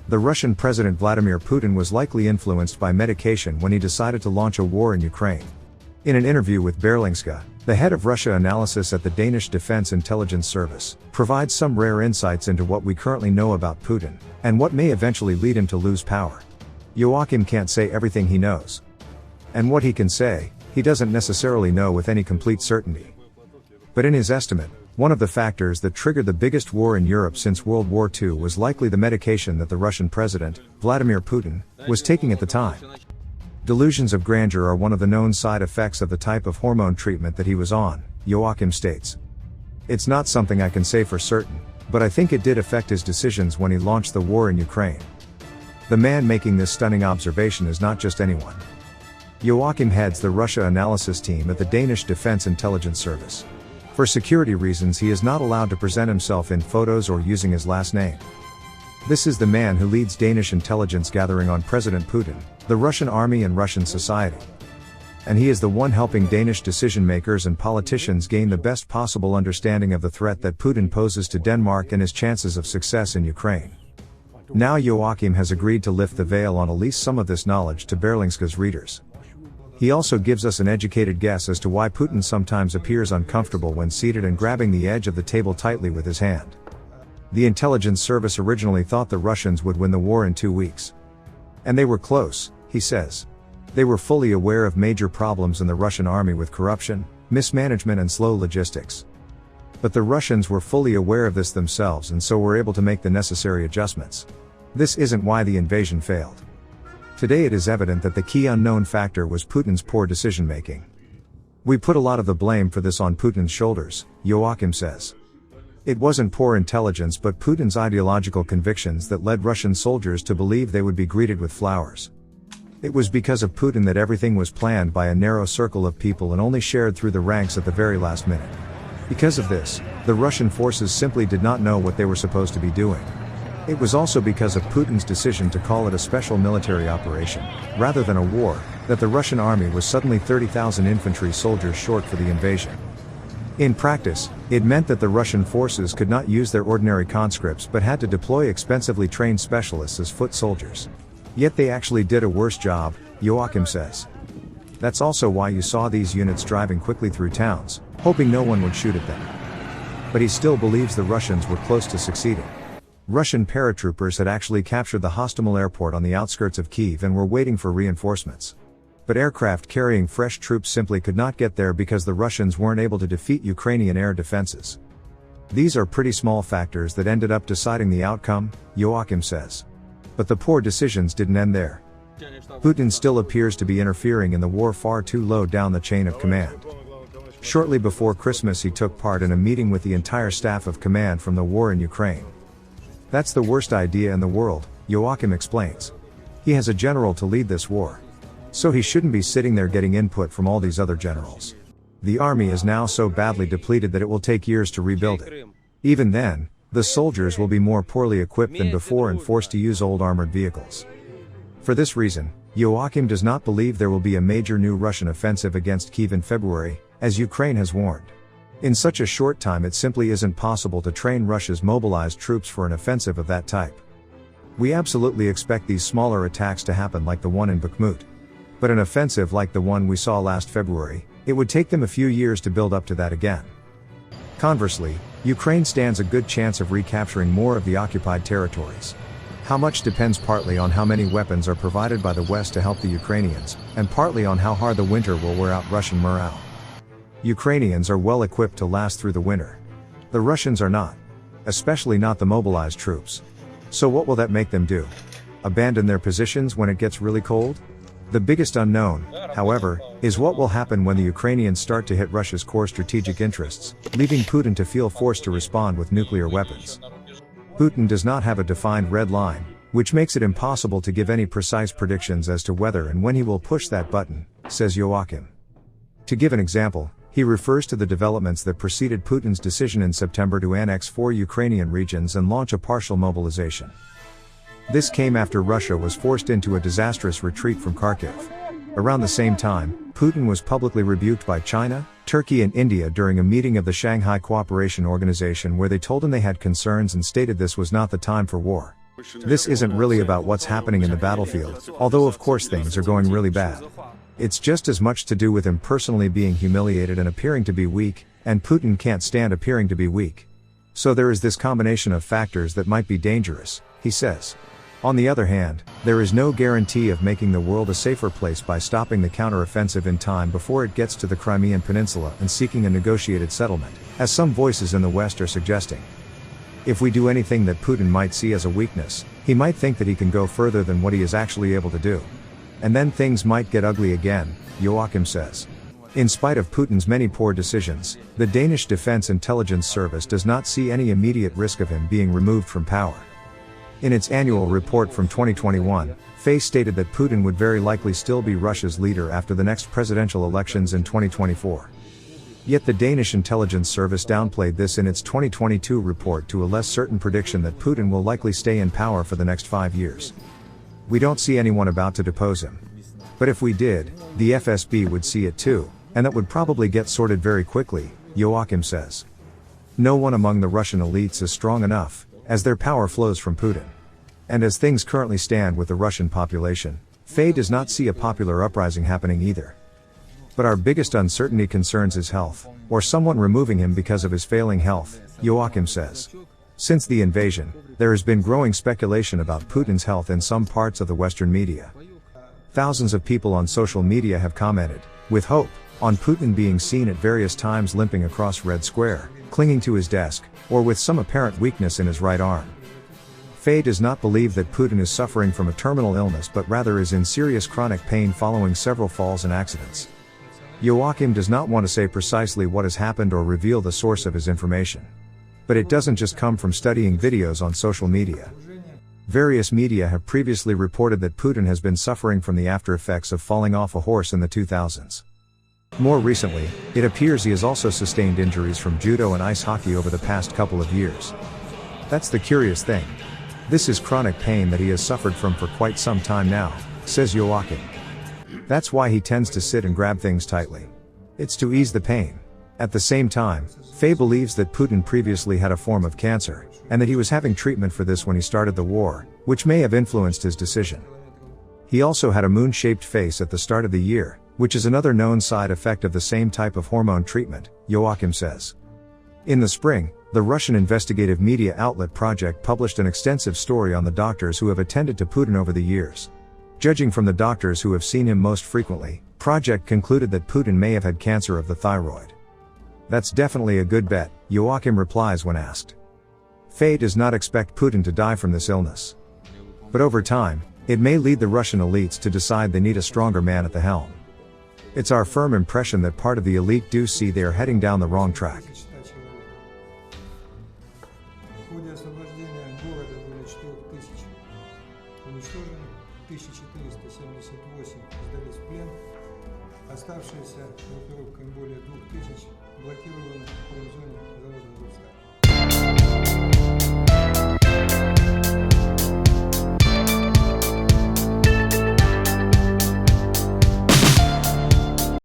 The Russian President Vladimir Putin was likely influenced by medication when he decided to launch a war in Ukraine. In an interview with Berlingske, the head of Russia analysis at the Danish Defense Intelligence Service provides some rare insights into what we currently know about Putin, and what may eventually lead him to lose power. Joachim can't say everything he knows. And what he can say, he doesn't necessarily know with any complete certainty. But in his estimate, one of the factors that triggered the biggest war in Europe since World War II was likely the medication that the Russian president, Vladimir Putin, was taking at the time. Delusions of grandeur are one of the known side effects of the type of hormone treatment that he was on, Joachim states. It's not something I can say for certain, but I think it did affect his decisions when he launched the war in Ukraine. The man making this stunning observation is not just anyone. Joachim heads the Russia analysis team at the Danish Defense Intelligence Service. For security reasons, he is not allowed to present himself in photos or using his last name. This is the man who leads Danish intelligence gathering on President Putin, the Russian army and Russian society. And he is the one helping Danish decision makers and politicians gain the best possible understanding of the threat that Putin poses to Denmark and his chances of success in Ukraine. Now Joachim has agreed to lift the veil on at least some of this knowledge to Berlingske's readers. He also gives us an educated guess as to why Putin sometimes appears uncomfortable when seated and grabbing the edge of the table tightly with his hand. The intelligence service originally thought the Russians would win the war in 2 weeks. And they were close, he says. They were fully aware of major problems in the Russian army with corruption, mismanagement and slow logistics. But the Russians were fully aware of this themselves and so were able to make the necessary adjustments. This isn't why the invasion failed. Today it is evident that the key unknown factor was Putin's poor decision-making. We put a lot of the blame for this on Putin's shoulders, Joachim says. It wasn't poor intelligence but Putin's ideological convictions that led Russian soldiers to believe they would be greeted with flowers. It was because of Putin that everything was planned by a narrow circle of people and only shared through the ranks at the very last minute. Because of this, the Russian forces simply did not know what they were supposed to be doing. It was also because of Putin's decision to call it a special military operation, rather than a war, that the Russian army was suddenly 30,000 infantry soldiers short for the invasion. In practice, it meant that the Russian forces could not use their ordinary conscripts but had to deploy expensively trained specialists as foot soldiers. Yet they actually did a worse job, Joachim says. That's also why you saw these units driving quickly through towns, hoping no one would shoot at them. But he still believes the Russians were close to succeeding. Russian paratroopers had actually captured the Hostomel airport on the outskirts of Kyiv and were waiting for reinforcements. But aircraft carrying fresh troops simply could not get there because the Russians weren't able to defeat Ukrainian air defenses. These are pretty small factors that ended up deciding the outcome, Joachim says. But the poor decisions didn't end there. Putin still appears to be interfering in the war far too low down the chain of command. Shortly before Christmas he took part in a meeting with the entire staff of command from the war in Ukraine. That's the worst idea in the world, Joachim explains. He has a general to lead this war. So he shouldn't be sitting there getting input from all these other generals. The army is now so badly depleted that it will take years to rebuild it. Even then, the soldiers will be more poorly equipped than before and forced to use old armored vehicles. For this reason, Joachim does not believe there will be a major new Russian offensive against Kyiv in February, as Ukraine has warned. In such a short time it simply isn't possible to train Russia's mobilized troops for an offensive of that type. We absolutely expect these smaller attacks to happen like the one in Bakhmut. But an offensive like the one we saw last February, it would take them a few years to build up to that again. Conversely, Ukraine stands a good chance of recapturing more of the occupied territories. How much depends partly on how many weapons are provided by the West to help the Ukrainians, and partly on how hard the winter will wear out Russian morale. Ukrainians are well equipped to last through the winter. The Russians are not. Especially not the mobilized troops. So what will that make them do? Abandon their positions when it gets really cold? The biggest unknown, however, is what will happen when the Ukrainians start to hit Russia's core strategic interests, leaving Putin to feel forced to respond with nuclear weapons. Putin does not have a defined red line, which makes it impossible to give any precise predictions as to whether and when he will push that button, says Joachim. To give an example, he refers to the developments that preceded Putin's decision in September to annex 4 Ukrainian regions and launch a partial mobilization. This came after Russia was forced into a disastrous retreat from Kharkiv. Around the same time, Putin was publicly rebuked by China, Turkey and India during a meeting of the Shanghai Cooperation Organization where they told him they had concerns and stated this was not the time for war. This isn't really about what's happening in the battlefield, although of course things are going really bad. It's just as much to do with him personally being humiliated and appearing to be weak, and Putin can't stand appearing to be weak. So there is this combination of factors that might be dangerous, he says. On the other hand, there is no guarantee of making the world a safer place by stopping the counteroffensive in time before it gets to the Crimean Peninsula and seeking a negotiated settlement, as some voices in the West are suggesting. If we do anything that Putin might see as a weakness, he might think that he can go further than what he is actually able to do. And then things might get ugly again, Joachim says. In spite of Putin's many poor decisions, the Danish Defense Intelligence Service does not see any immediate risk of him being removed from power. In its annual report from 2021, FE stated that Putin would very likely still be Russia's leader after the next presidential elections in 2024. Yet the Danish intelligence service downplayed this in its 2022 report to a less certain prediction that Putin will likely stay in power for the next 5 years. We don't see anyone about to depose him. But if we did, the FSB would see it too, and that would probably get sorted very quickly, Joachim says. No one among the Russian elites is strong enough, as their power flows from Putin. And as things currently stand with the Russian population, FE does not see a popular uprising happening either. But our biggest uncertainty concerns his health, or someone removing him because of his failing health, Joachim says. Since the invasion, there has been growing speculation about Putin's health in some parts of the Western media. Thousands of people on social media have commented, with hope, on Putin being seen at various times limping across Red Square, clinging to his desk, or with some apparent weakness in his right arm. FE does not believe that Putin is suffering from a terminal illness but rather is in serious chronic pain following several falls and accidents. Joachim does not want to say precisely what has happened or reveal the source of his information. But it doesn't just come from studying videos on social media. Various media have previously reported that Putin has been suffering from the after effects of falling off a horse in the 2000s. More recently, it appears he has also sustained injuries from judo and ice hockey over the past couple of years. That's the curious thing. This is chronic pain that he has suffered from for quite some time now, says Joachim. That's why he tends to sit and grab things tightly. It's to ease the pain. At the same time, FE believes that Putin previously had a form of cancer, and that he was having treatment for this when he started the war, which may have influenced his decision. He also had a moon-shaped face at the start of the year, which is another known side effect of the same type of hormone treatment, Joachim says. In the spring, the Russian investigative media outlet Project published an extensive story on the doctors who have attended to Putin over the years. Judging from the doctors who have seen him most frequently, Project concluded that Putin may have had cancer of the thyroid. That's definitely a good bet, Joachim replies when asked. FE does not expect Putin to die from this illness. But over time, it may lead the Russian elites to decide they need a stronger man at the helm. It's our firm impression that part of the elite do see they are heading down the wrong track. Оставшиеся группировками более 2000 блокированы в зоне завода «Збройних».